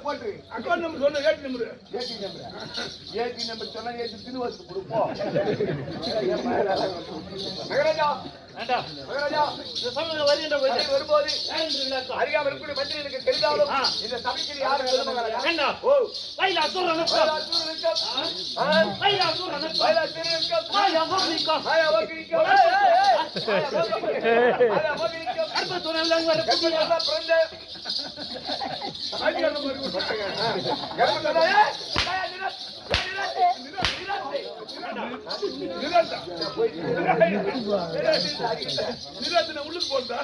போட்டு account number சொல்லு. ஏடி number சொன்னா ஏடி திருவத்து கொடுப்போம். மகராஜா மகராஜா இந்த சமயத்துல வரும்போது அறியாமல் இருக்கிற மந்திரிகளுக்கு தெரிந்தாலும் இந்த சபைக்கு யாரும் சொல்ல மகராஜா. ஓ லைலா சூரனுக்கு லைலா சூரனுக்கு லைலா சூரனுக்கு மாயா வகினிக்கு மாயா வகினிக்கு மாயா வகினிக்கு அர்த்த துணலங்க வரக்கூடிய பிரண்ட ஆடியா நம்பர் உள்ளுக்கு போட்டா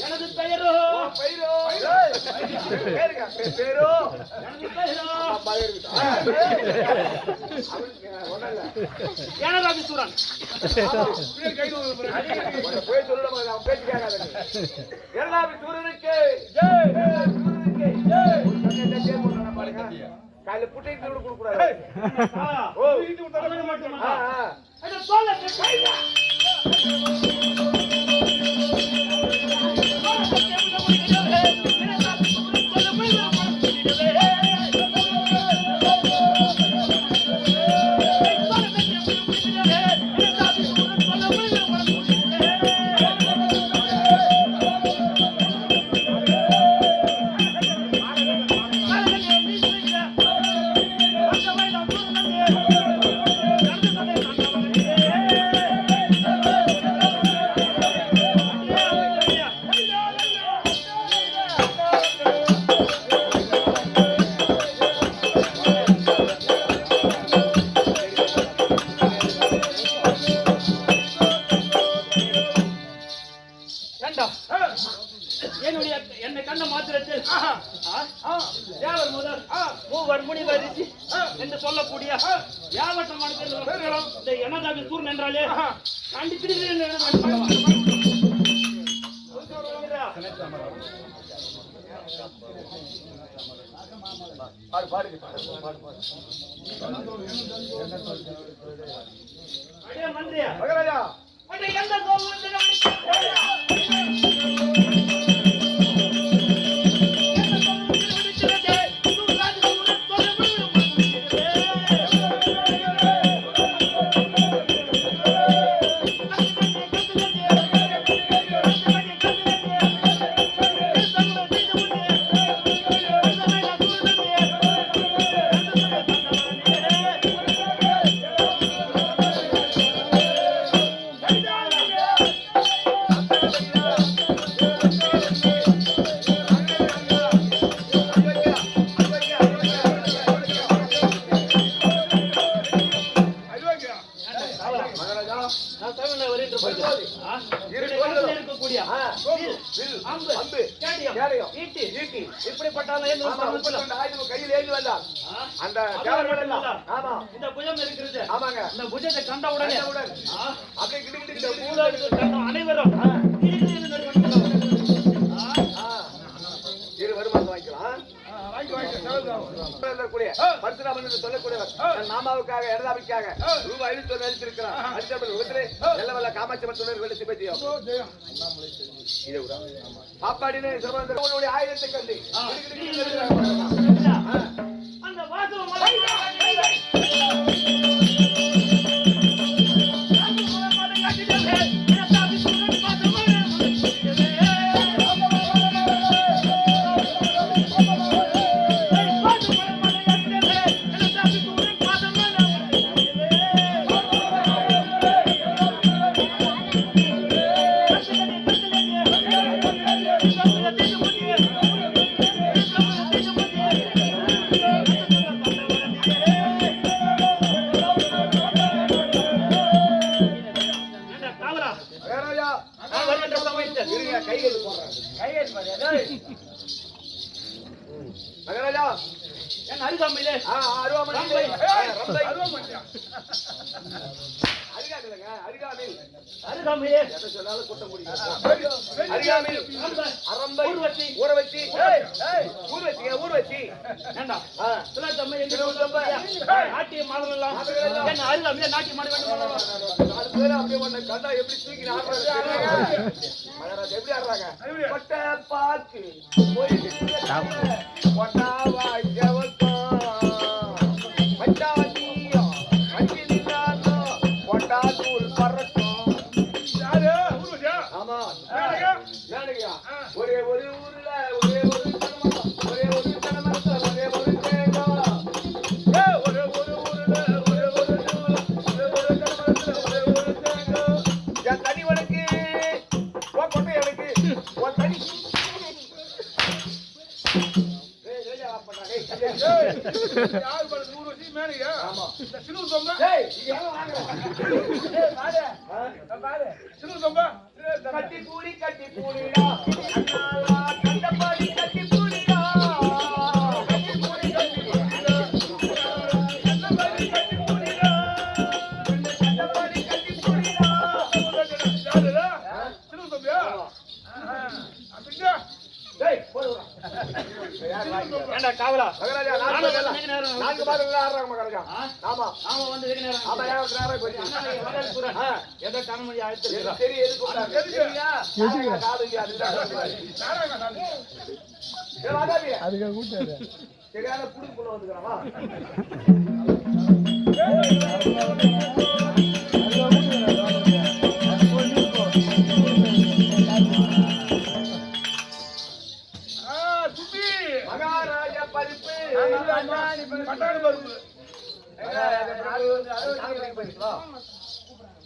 எனது பெயரோ ஏனராபிசூரன் காலையில புட்டை கொடுக்கூடாது. என்னை கண்ட மாத்திரத்தில் யாவர் முதல் மூவர் முனிவர் என்று சொல்லக்கூடிய யாவட்டமான இந்த எனதாவி சூரன் என்றாலே கண்டிப்பிடிக்கிறேன். பாடு பாடு மந்திரியா மகாராஜா எந்த கையில் ஏந்தி வந்தார் அந்த இந்த புஜம் இருக்கிறது. ஆமாங்க, இந்த புஜத்தை கண்ட உடனே அப்படியே கிட்ட அனைவரும் இரு வருமானம் வாங்கிக்கலாம். பரசுராமன் சொல்லக்கூடியவர் நாமாவுக்காக இடதாபிக்காக ரூபாய் 500 அளித்திருக்கிறார். எல்லவல்ல காமாட்சி மற்றொரு வெள்ளி பற்றியும் சாப்பாடினு சிவனுடைய ஆயுதத்தை கண்டு அந்த வாசம்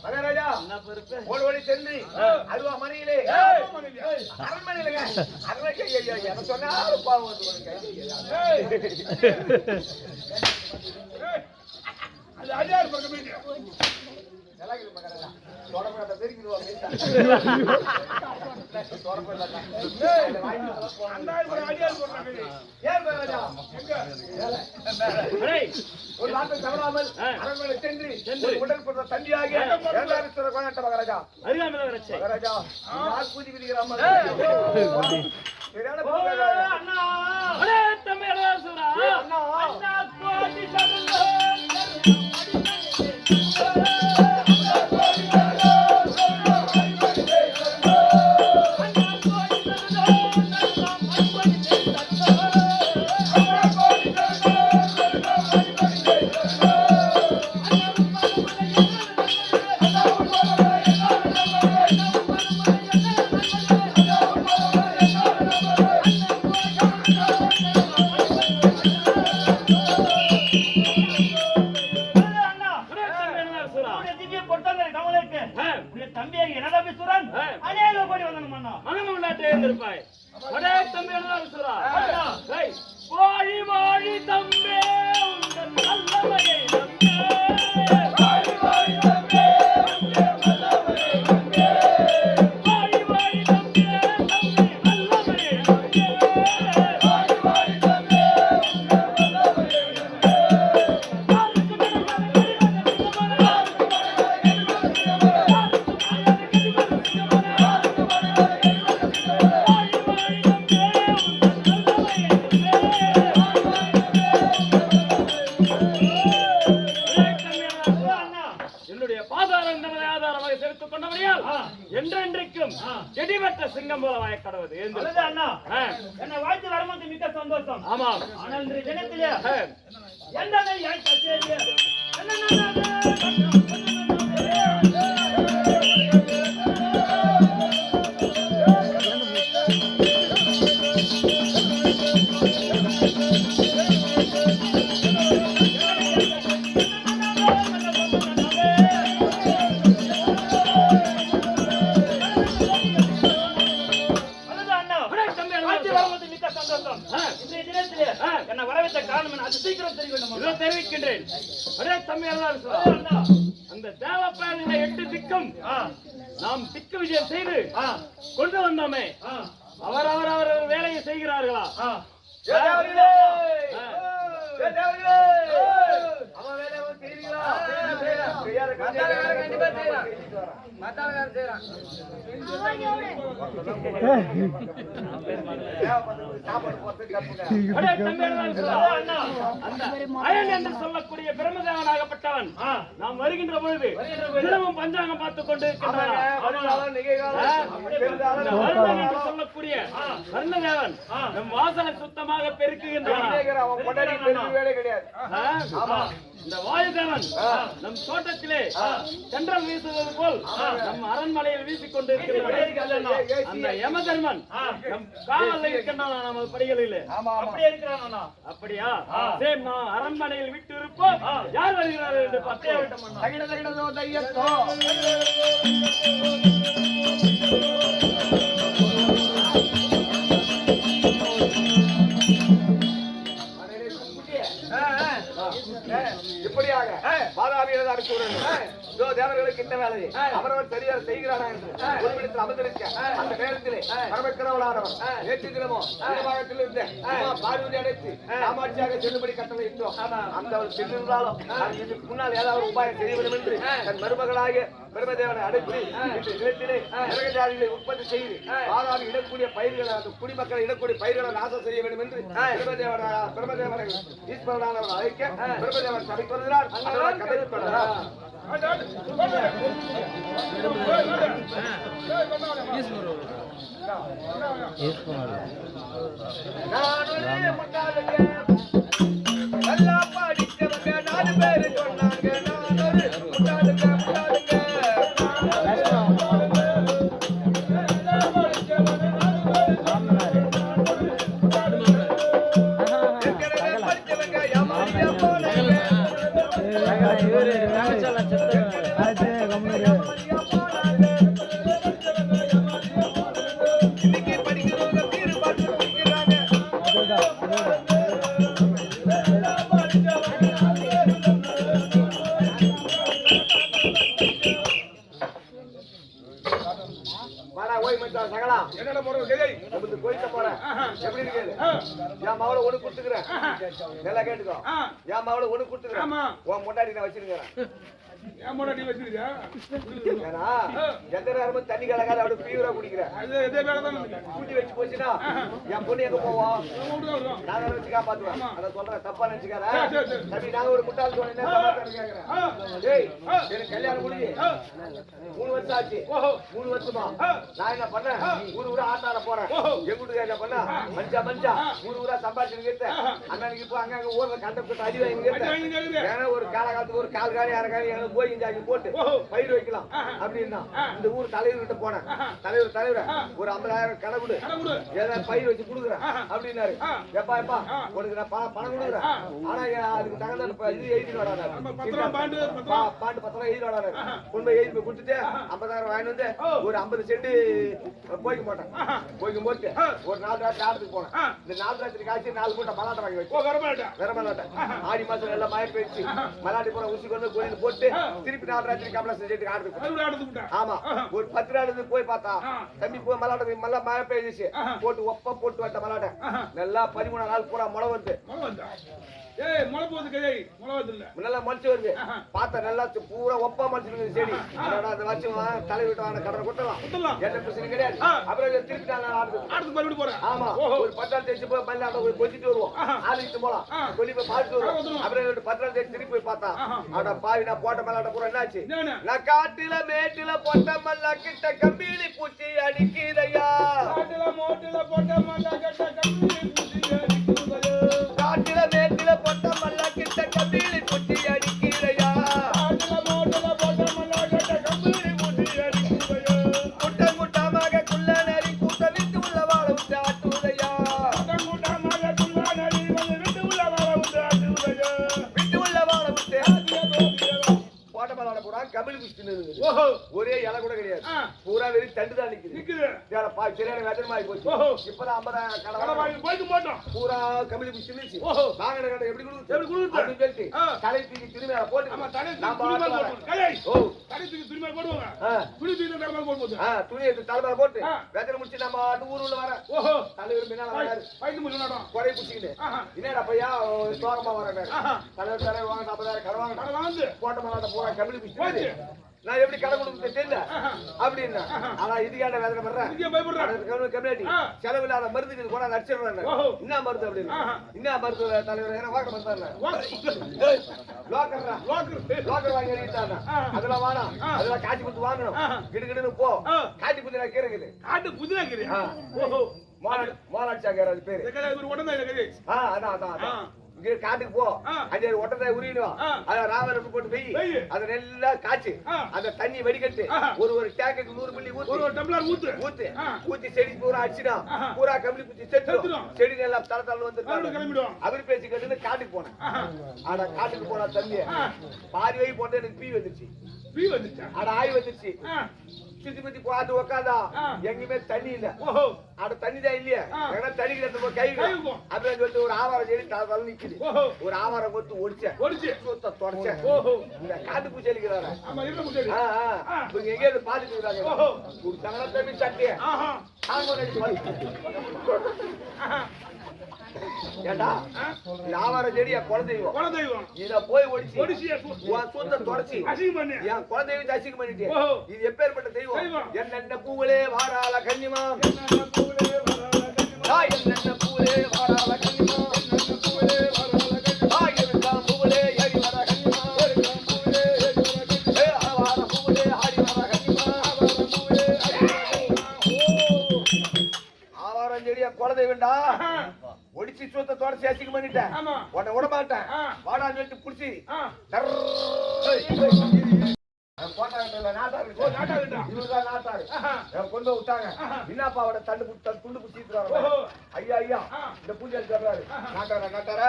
மகாராஜா ஓடி சென்று அருவா மணியிலே அரண்மனையில அரண்மனை சொன்னாலும் பாவம் அது அடியார் பக்கம் ஒரு வார்த்தை தவறாமல் அரண்மனை சென்று உடல் பிறந்த தண்டியாக மகாராஜா மகாராஜா பூஜை விதிக்கிறாமல் அண்ணா அடே தம்பி அழகா அண்ணா அண்ணா கோடி சரணம் வாழி வாழி தம்பே உங்கள் நல்லவையை நம்பே வாழி வாழி தம்பே உங்கள் நல்லவையை நம்பே வாழி வாழி தம்பே தம்பி நல்லவையை நம்பே வாழி வாழி தம்பே உங்கள் நல்லவையை நம்பே என்றென்றைக்கும் செடிவெட்ட சிங்கம் போல வாயக்கடவுது அண்ணா என்ன வாழ்த்து வரும்போது மிக்க சந்தோஷம். ஆமாம், ஆனால் இன்றைய தினத்திலே என்ன வரவேற்ற காரணம் அது சீக்கிரம் தெரிவிக்கின்றேன். அந்த தேவப்பேரின் 8 திக்கும் நாம் திக்கு விஜயம் செய்து கொண்டு வந்தோமே, அவர் வேலையை செய்கிறார்களா? சொல்லக்கூடிய பிரம்மதேவனாகப்பட்டவன் நாம் வருகின்ற பொழுது தினமும் பஞ்சாங்கம் பார்த்துக் கொண்டு சொல்லக்கூடிய வர்ணதேவன் நம் வாசனை சுத்தமாக பெருக்குகின்றான். இந்த வாயுதேவன் நம் தோட்டத்திலே சென்றம் வீசுவது போல் நம் அரண்மனையில் வீசிக் கொண்டிருக்கிறான். அந்த யமதர்மன் நம் காவலில் இருக்கின்றான், நமது படிகளில் அப்படியே இருக்கிறான். அப்படியா? சரி, நாம் அரண்மனையில் விட்டு இருப்போம். யார் வருகிறார்கள் என்று பத்தே விட்டோம். இப்படியாக பாதாபியதாக தேவர்களுக்கு இந்த வேலையை அவரவர் சரியாக செய்கிறானா என்று ஒரு இடத்தில் அமர்ந்திருக்க அந்த நேரத்திலே பரமக்கடவுளானவர் நேற்று தினமோ தினமாகத்தில் இருந்த பார்வதி அடைத்து காமாட்சியாக செல்லும்படி கட்டளை இட்டோம். அந்த அவர் சென்றிருந்தாலும் இதுக்கு முன்னால் ஏதாவது உபாயம் செய்ய வேண்டும் என்று தன் மருமகளாக பிரம்மதேவனை அடைத்து இந்த நிலத்திலே ஜாதிகளை உற்பத்தி செய்து பாதாபி இடக்கூடிய பயிர்களை அந்த குடிமக்களை இடக்கூடிய பயிர்களை நாசம் செய்ய வேண்டும் என்று பிரம்மதேவனை ஈஸ்வரனானவர் அழைக்க பிரம்மதேவன் சபைக்கு வருகிறார். கதைக்கு கொள்கிறார். நல்லா படித்தவங்க 4 பேரு சொன்னாங்க. ஏன் முன்னாடி வச்சிருக்கியா ஏன்னா எந்த நேரமும் தண்ணி கலக்காத அப்படி பீவரா குடிக்கிறேன் அது இதே வேலை தான் கூட்டி வச்சு போச்சுன்னா என் பொண்ணு எங்க போவோம் நான் வச்சு காப்பாத்துவேன் அதை சொல்றேன் தப்பா நினைச்சுக்காத தம்பி நாங்க ஒரு முட்டாள் சொன்னேன் கேக்குறேன் ஏய் எனக்கு கல்யாணம் முடிஞ்சு 3 வருஷம் ஆச்சு 3 வருஷமா நான் என்ன பண்ணேன் ஊரு ஊரா ஆட்டாட போறேன் எங்க வீட்டுக்கு என்ன பண்ண மஞ்சா ஊரு ஊரா சம்பாதிச்சு அண்ணனுக்கு இப்போ அங்க ஊர்ல கண்டப்பட்டு அடி வாங்கி ஏன்னா ஒரு காலகாலத்துக்கு ஒரு கால் காலி அரை காலி எனக்கு போய் இஞ்சாக்கி போட்டு பயிர் வைக்கலாம் அப்படின்னா இந்த ஊர் தலைவர்கிட்ட போனேன் தலைவர் ஒரு 50,000 கடை கொடு ஏதாவது பயிர் வச்சு கொடுக்குறேன் அப்படின்னாரு எப்பா உனக்கு நான் பணம் கொடுக்குறேன் ஆனா அதுக்கு தகுந்த இது எழுதி வராது பாண்டு 10 எழுதி வராது கொண்டு எழுதி போய் கொடுத்துட்டு 50,000 வாங்கிட்டு வந்து ஒரு 50 சென்ட் போய்க்க மாட்டேன் போட்டு ஒரு 4 ராத்திரி ஆடத்துக்கு போனேன் இந்த 4 ராத்திரி காய்ச்சி 4 மூட்டை மலாட்டை வாங்கி வச்சு வரமாட்டேன் ஆடி மாசம் எல்லாம் மழை பெய்ச்சு மலாட்டி போற ஊசி கொண்டு கோயில் போட்டு திருப்பி 4 ராத்திரி கமலா செஞ்சுட்டு ஆடுறதுக்கு ஆமா ஒரு 10 நாள் போய் பார்த்தா தம்பி போய் மலாட்டை மழை மழை பெய்ஞ்சிச்சு போட்டு ஒப்ப போட்டு வந்த மலாட்டை நல்லா 13 நாள் பூரா முளை வருது ஏய் முளை போகுது கையை முளை வருது இல்ல நல்லா மனுச்சு வருது பார்த்தா நல்லா பூரா ஒப்பா மனுச்சு செடி அந்த வருஷம் தலைவிட்டு வாங்க கடனை கொடுத்தலாம் என்ன பிரச்சனை கிடையாது அப்புறம் திருப்பி நான் ஆடுறதுக்கு மறுபடியும் போறேன் ஆமா ஒரு 10 நாள் தேய்ச்சி போய் மல்லாட்ட போய் கொத்திட்டு வருவோம் ஆடிட்டு போலாம் சொல்லி போய் பார்த்துட்டு வருவோம் அப்புறம் 10 நாள் தேய்ச்சி திருப்பி போய் பார்த்தா அட பாவி நான் போட்ட மல்லாட்ட பூரா என்னாச்சு நான் காட்டில மேட்டில போட்ட மல்லா கிட்ட கம்பீலி பூச்சி அடிக்குதையா காட்டில மோட்டில போட்ட மல்லா கிட்ட கம்பீலி பூச்சி அடிக்குதையா காட்டில மேட்டில போட்ட மல்லா கிட்ட கம்பீலி பூச்சி அடிக்குதையா காட்டில மோட்டில போட்ட மல்லா கிட்ட கம்பீலி பூச்சி அடிக்குதையா கூட்டமாக குள்ள நரி கூட்ட விட்டு உள்ள வாழ விட்டு ஆட்டுதையா கூட்டமாக குள்ள நரி வந்து விட்டு உள்ள வாழ விட்டு ஆட்டுதையா விட்டு உள்ள வாழ விட்டு போட்ட மல்லாட பூரா கம்பீலி பூச்சி நிக்குது ஒரே இலை கூட கிடையாது பூரா வெறும் தண்டு தான் நிக்குது சரியான வேதனமாயி போச்சு இப்பதான் 50 கடை வாங்கி போய்க்க மாட்டோம் பூரா கம்பளி பிடிச்சி நிச்சு வாங்கின கடை எப்படி கொடுத்து அப்படின்னு சொல்லிட்டு தலை தூக்கி திரும்ப போட்டு தலை தூக்கி திரும்ப போடுவாங்க துணி தூக்கி தலைமையில போட்டு துணி தலைமையில போட்டு வேதனை முடிச்சு நம்ம ஊருள்ள வர தலைவர் பின்னால வராரு பைக்கு முடிச்சு குறை பிடிச்சிக்கிட்டு என்னடா பையா சோகமா வர தலைவர் வாங்க 40,000 கடை வாங்க போட்ட மல்லாட்ட பூரா கம்பளி பிடிச்சி நான் எப்படி கடை கொடுத்து தெரியல அப்படின்னா ஆனா இதுக்கான வேதனை பண்றேன் செலவில்லாத மருந்துக்கு கூட நடிச்சிடுறாங்க என்ன மருந்து அப்படின்னு என்ன மருந்து தலைவர் வாக்க மருந்து லோக்கர் வாங்கி எழுதிட்டாங்க அதெல்லாம் வேணாம் அதெல்லாம் காட்சி குத்து வாங்கணும் கிடுகிடுன்னு போ காட்சி புதினா கீரை இருக்குது காட்டு புதினா கீரை மோலாட்சா கீரை அது பேரு அதான் காட்டுக்கு போ அங்க ஒட்டத்தை உரியணும் அத ராமருக்கு போட்டு வெய் அத நல்லா காய்ச்சி அந்த தண்ணி வடிகட்டு ஒரு டேங்குக்கு 100 மில்லி ஊத்து ஒரு டம்ளர் ஊத்தி செடி பூரா அடிச்சினா பூரா கம்பளி குச்சி செத்துரும் செடி நல்லா தள வந்து கிளம்பிடும் அவர் பேசி கட்டுன்னு காட்டுக்கு போனேன் ஆனா காட்டுக்கு போனா தண்ணி பாதி வை போட்டு எனக்கு பீ வந்துச்சு ஆட ஆய் வந்துச்சு சுத்தி பார்த்து உக்காதா எங்கேயுமே தண்ணி இல்ல அட தண்ணி தான் இல்லையா ஏன்னா தண்ணி கிட்ட கை அப்படின்னு சொல்லிட்டு ஒரு ஆவாரம் செடி தலை நிக்குது ஒரு ஆவாரம் கொத்து ஒடிச்சேன் சுத்த தொடச்சேன் இந்த காட்டு பூச்சி அளிக்கிறாரு இவங்க எங்கேயாவது பாத்துட்டு இருக்காங்க கொடுத்தாங்கன்னா தண்ணி சட்டிய ஏண்டா ஆவாரம் செடியா குலதெய்வம் இத போய் ஒடிச்சு சொந்த தொடச்சி என் குலதெய்வத்தை அசிங்கம் பண்ணிட்டு இது எப்பேற்பட்ட தெய்வம் என்னென்ன பூவிலே வாரால கன்னிமா என்னென்ன பூவிலே வாரால கன்னிமா ஆயிரம் பூவிலே ஏறி வர கன்னிமா ஆவாரம் பூவிலே ஆடி வர கன்னிமா ஆவாரம் செடியா குலதெய்வம்டா ஒடிச்சு சூத்த தொடச்சி அசிங்கம் பண்ணிட்டேன் உன்னை விட மாட்டேன் வாடான்னு சொல்லிட்டு புடிச்சு கொண்டு விட்டாங்க என்னப்பாவோட துண்டு புடிச்சிட்டு ஐயா இந்த பூஜை சொல்றாரு நாட்டார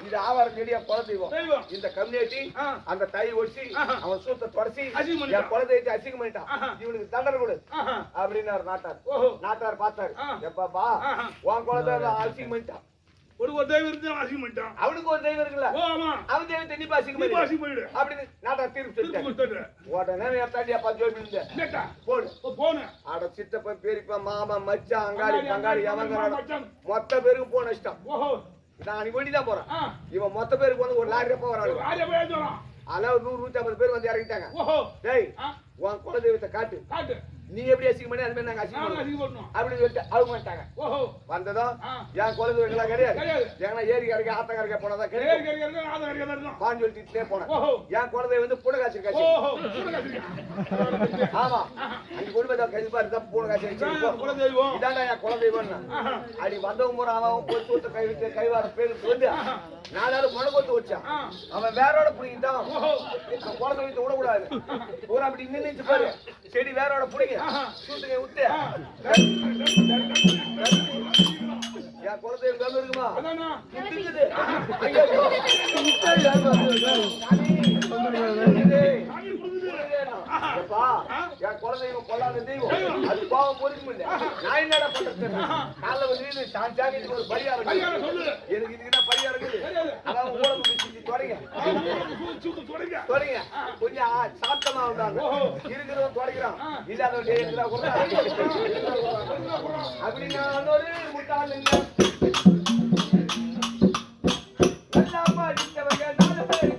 இது ஆவாரம் செடியா குலதெய்வம் இந்த கம்யூனிட்டி அந்த தை ஒடிச்சு அவன் சூத்த தொடச்சி என் குலதெய்வத்தை அசிங்கம் பண்ணிட்டான் இவனுக்கு தண்டனை கொடு அப்படின்னாரு நாட்டார் பார்த்தாரு எப்பப்பா உன் குலதெய்வம் அசிங்கம் பண்ணிட்டான் ஒரு தெய்வம் இருந்து அசிங்கம் பண்ணிட்டான் அவனுக்கு ஒரு தெய்வம் இருக்குல்ல அவன் தெய்வத்தை நீ அசிங்கம் பண்ணிடு அப்படின்னு நாட்டா தீர்ப்பு சொல்லிட்டேன் உடனே தாண்டியா 10 ஜோபி இருந்த போனு அட சித்தப்ப பெரியப்பா மாமா மச்சான் அங்காளி பங்காளி அவங்க மொத்த பேருக்கு போன இஷ்டம் நான் அன்னைக்கு வண்டி தான் போறேன் இவன் மொத்த பேருக்கு வந்து ஒரு லாரி போறான் அதெல்லாம் 100-150 பேர் வந்து இறங்கிட்டாங்க. ஓஹோ. டேய் ஆ, உன் குலதெய்வத்தை காட்டு, காட்டு. நீ எப்படி அசிங்கம் பண்ணி அது மாதிரி நாங்க அசிங்கம் நானும் பண்ணுவோம் அதிகம் பண்ணணும். அப்படின்னு சொல்லிட்டு அவங்க வந்துட்டாங்க. ஓஹோ. வந்ததும் ஆ. என் குலதெய்வங்களாம் கிடையாது. கிடையாது. ஏன்னா ஏரி கரைக்க ஆத்த கரைக்க போனதான் கேரி கிடையாது கேரி கேரி ஆத கேரி தான். பான்னு சொல்லிட்டு போனேன். ஓஹோ. என் குலதெய்வம் வந்து பூனை காய்ச்சல் காய்ச்சி. ஓஹோ. கூட காட்டுங்க. ஆமா அங்க கொண்டு போய் கழிவு பாரு பூனை காய்ச்சல் வச்சு குல தெய்வம். இதாண்டா என் குலதெய்வம். ஆஹா. அடி வந்தவங்க பூரா அவன் போய் தூத்த கை வச்சு கைவார பேருக்கு வந்து 4 நாள் முளை கொத்து வச்சான். ஆ. அவன் வேரோட பிடிக்கிட்டான். ஓஹோ. குலதெய்வத்தை விடக்கூடாது. பூரா அப்படி நின்னுச்சு பாரு, செடி வேரோட பிடிங்க ஆஹா. சூத்துங்க விட்டு என் குலதெய்வம் வேலை இருக்குமா அதானா. இருக்குது. ஐயோ. எப்பா, என் குலதெய்வம் கொல்லாத தெய்வம். அது கோவம் பொறுக்க முடியல. நான் என்னடா பண்றது? காலைல வந்து சாஞ்சாங்க ஒரு பரிகாரம் பரிகாரம் இருக்கு. சொல்லு. எனக்கு இதுக்கு என்ன பரிகாரம் இருக்குது? தெரியாது. அதான் ஊழல் பிடிச்சி தொடங்க சூத்து தொடங்க. தொடங்க கொஞ்சம் சாத்தமா இருந்தாங்க. ஓஹோ. இருக்கிறவன் தொடக்கிறான், ஆ. இல்லாதவன் இருக்கிறா அப்படின்னா ஒரு முட்டாளுங்க எல்லாம் அடித்தவங்க 4 பேர்